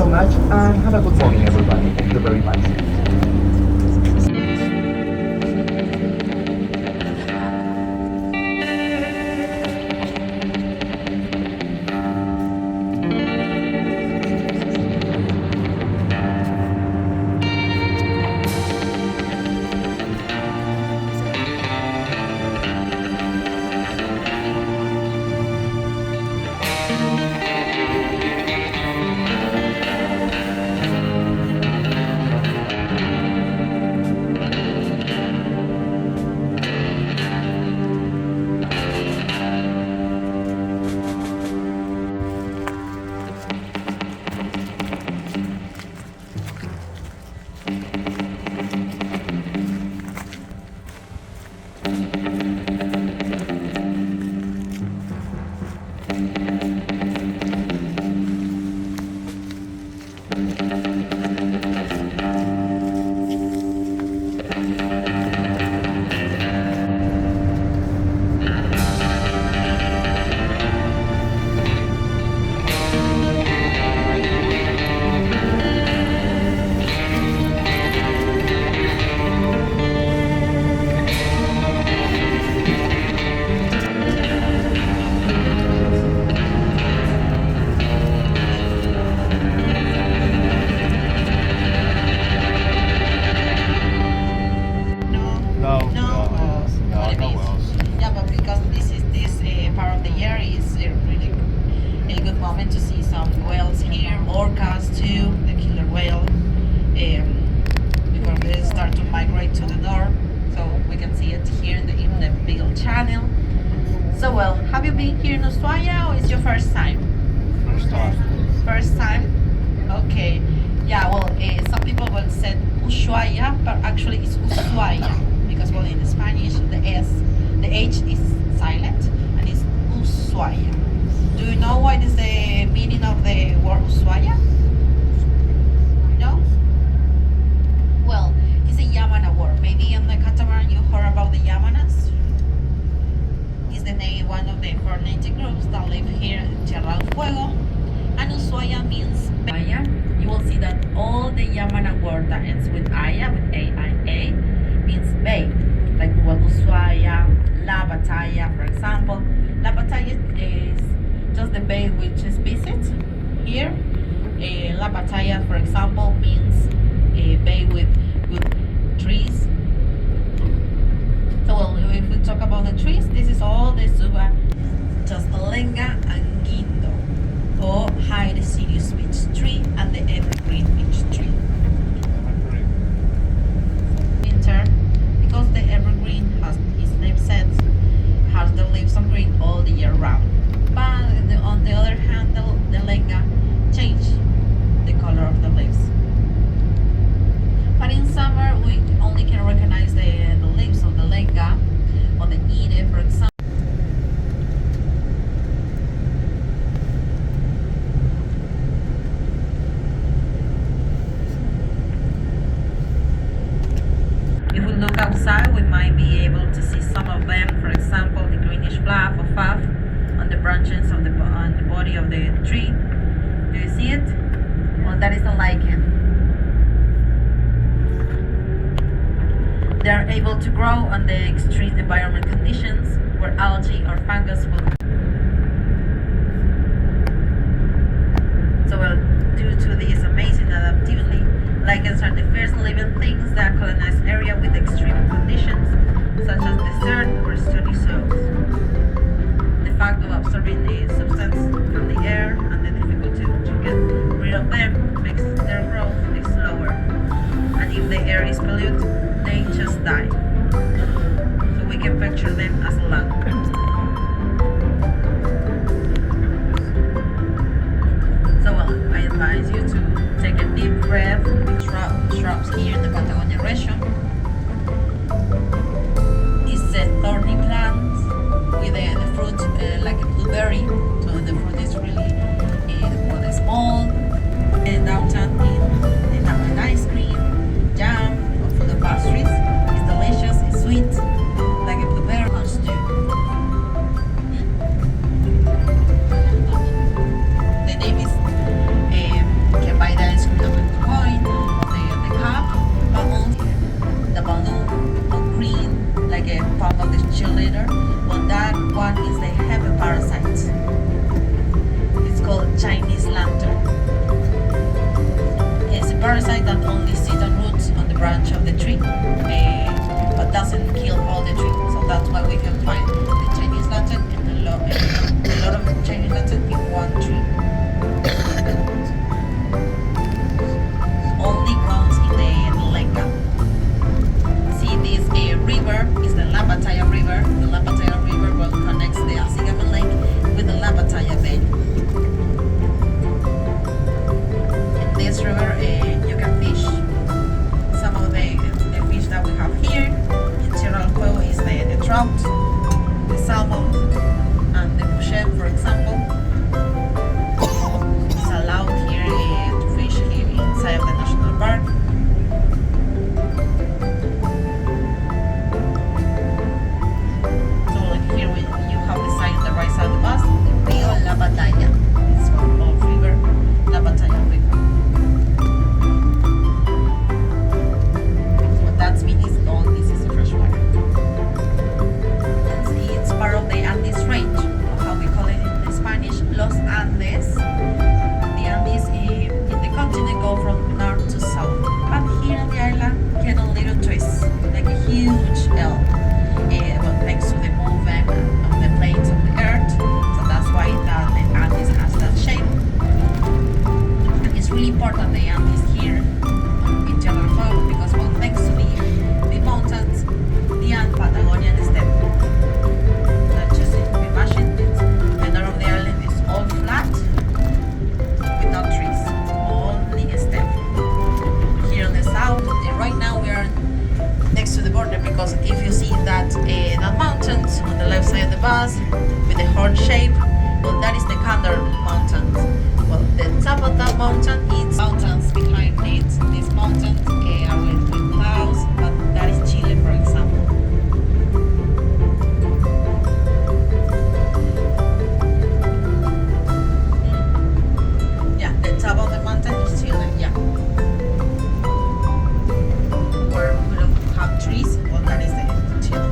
so much and have a good morning, everybody. Thank you very much. moment to see some whales here, orcas too, the killer whale. Before they start to migrate to the north, so we can see it here in the Beagle Channel. So well, have you been here in Ushuaia or is your first time? First time. First time? Okay. Yeah, well, some people will say Ushuaia, but actually it's Ushuaia because well, in Spanish the H is silent and it's Ushuaia. Do you know what is the meaning of the word Ushuaia? No? Well, it's a Yamana word. Maybe in the catamaran you heard about the Yamanas. It's the name one of the four native groups that live here in Tierra del Fuego. And Ushuaia means Aya. You will see that all the Yamana word that ends with Aya, with A-I-A, means bay. Like well, Ushuaia, La Batalla, for example. La Batalla is just the bay which is visit here. La Batalla, for example, means a bay with good trees. So well, if we talk about the trees, this is all the Suba, just Lenga and Guindo, or high deciduous beech tree and the evergreen beech tree. Winter, because the evergreen has its name set, has the leaves of green all the year round. But on the other hand, the Lenga change the color of the leaves. But in summer, we only can recognize the leaves of the Lenga or the Ide, for example. If we look outside, we might be able to see some of them. For example, the greenish fluff or puff on the branches of on the body of the tree. Do you see it? Well, that is a lichen. They are able to grow under extreme environment conditions where algae or fungus will. So well, due to this amazing adaptivity, lichens are the first living things that colonize area with extreme conditions, such as desert or stony soils. The fact of absorbing the substance from the air and the difficulty to get rid of them makes their growth slower. And if the air is polluted, they just die. So we can picture them as land. So well, I advise you to take a deep breath with shrubs here in the Patagonia region. It's a thorny plant with the fruit like a blueberry. So the fruit is really small. Downtown in an ice cream, jam for the pastries. It's delicious, it's sweet, like a blueberry lunch too. The name is, you can buy really important the Andes here in Tierra del Fuego because, well, thanks to the mountains, the Patagonian steppe. Not just imagine it, the north of the island is all flat with no trees, only steppe. Here on the south, right now we are next to the border because if you see that mountains on the left side of the bus with the heart shape, well, that is the Condor Mountains. Well, the top of that mountain is mountains behind it. These mountains are with clouds, but that is Chile, for example. Yeah, the top of the mountain is Chile, yeah. Where we don't have trees, well, that is the Chile.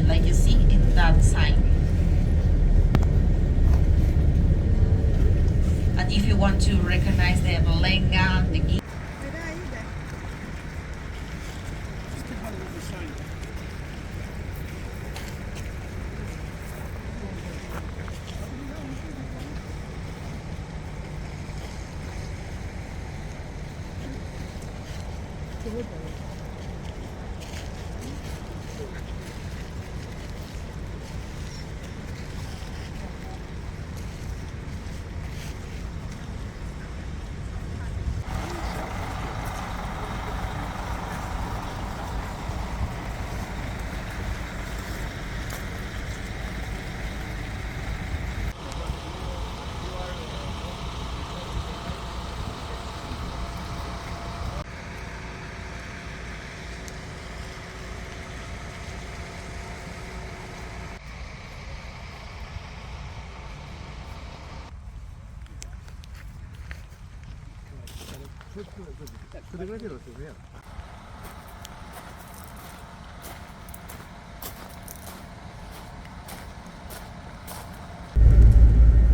Like you see in that sign. And if you want to recognize the lenga, the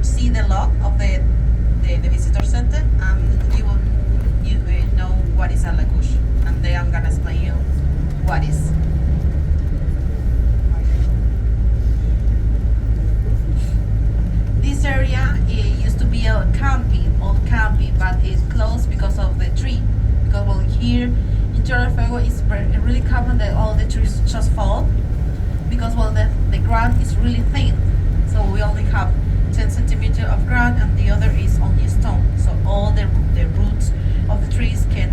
see the log of the visitor center, and you know what is Alakush, and then I'm gonna explain you what is. This area used to be old camping, but it's closed because of the tree. Because well, here in Tierra del Fuego it's really common that all the trees just fall because well the ground is really thin, so we only have 10 centimeters of ground and the other is only stone, so all the roots of the trees can.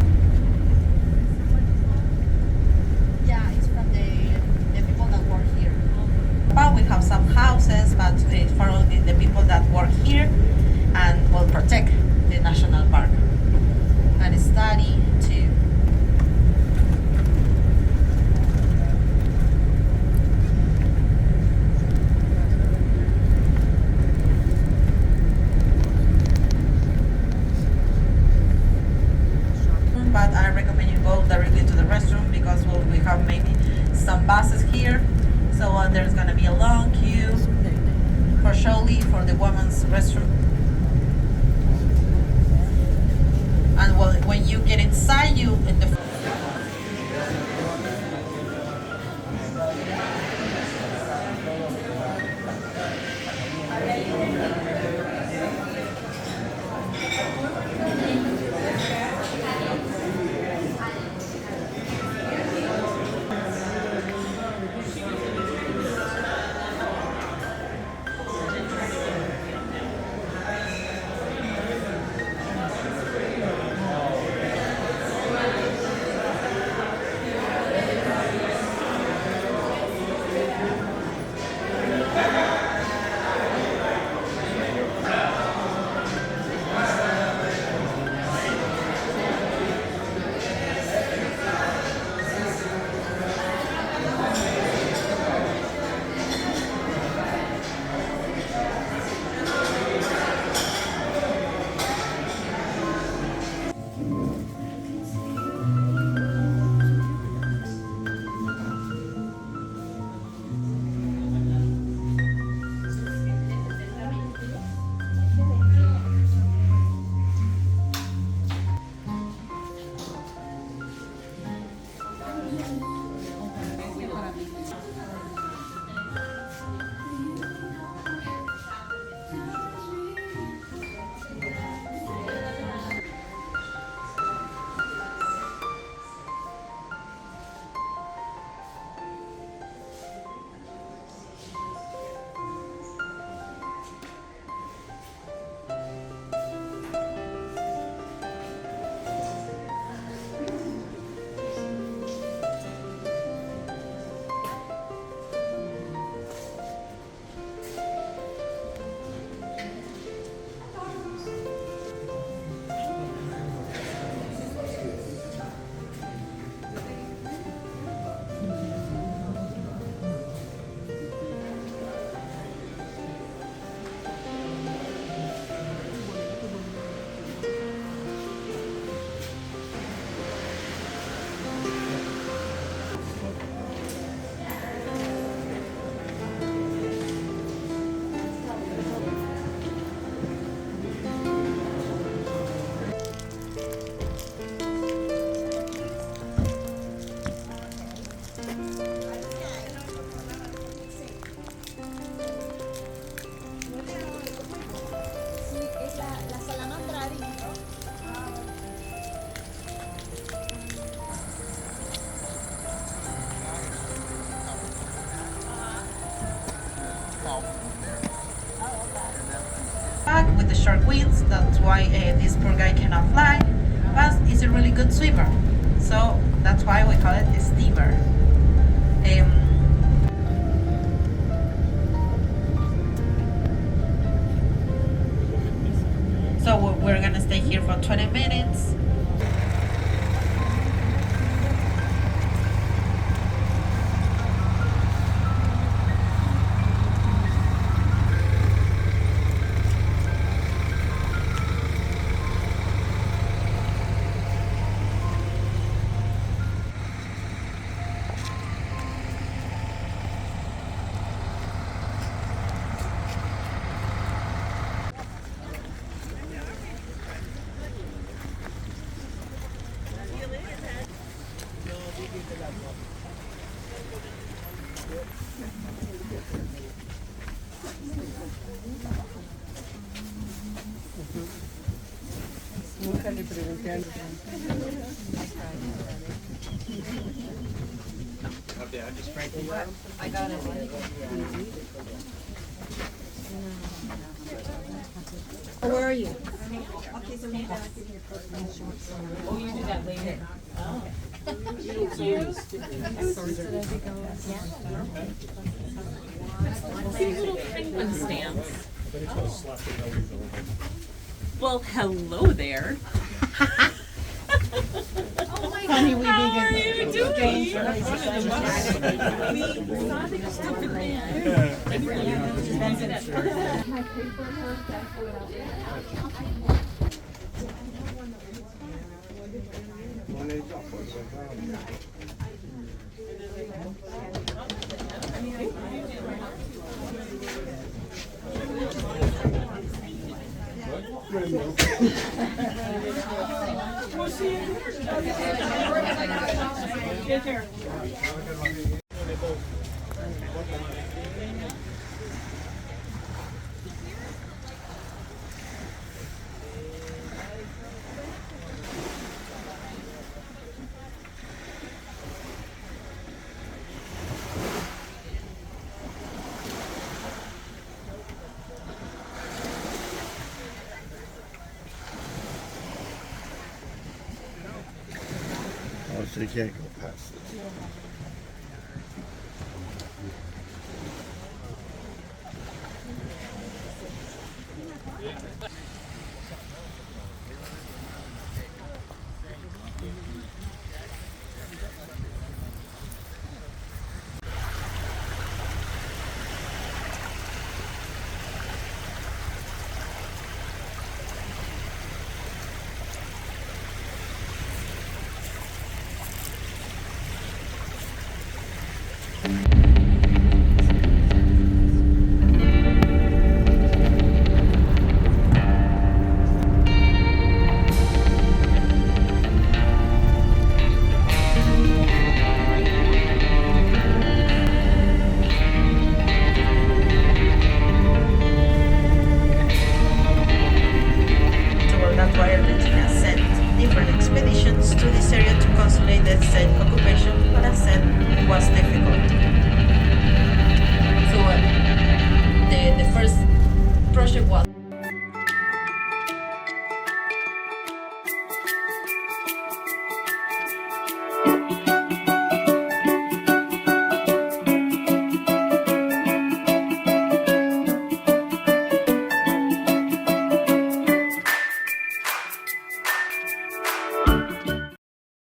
Yeah, it's from the people that work here. But we have some houses, but for only the people that work here and will protect the national park and study too. short winds. That's why this poor guy cannot fly, but he's a really good swimmer. So that's why we call it a steamer. So we're gonna stay here for 20 minutes. I got it. Where are you? Oh, you do that later. Oh. Penguin stamps. Well, hello there. Honey, we How are vegan. you doing? Oh, so you can't go past it.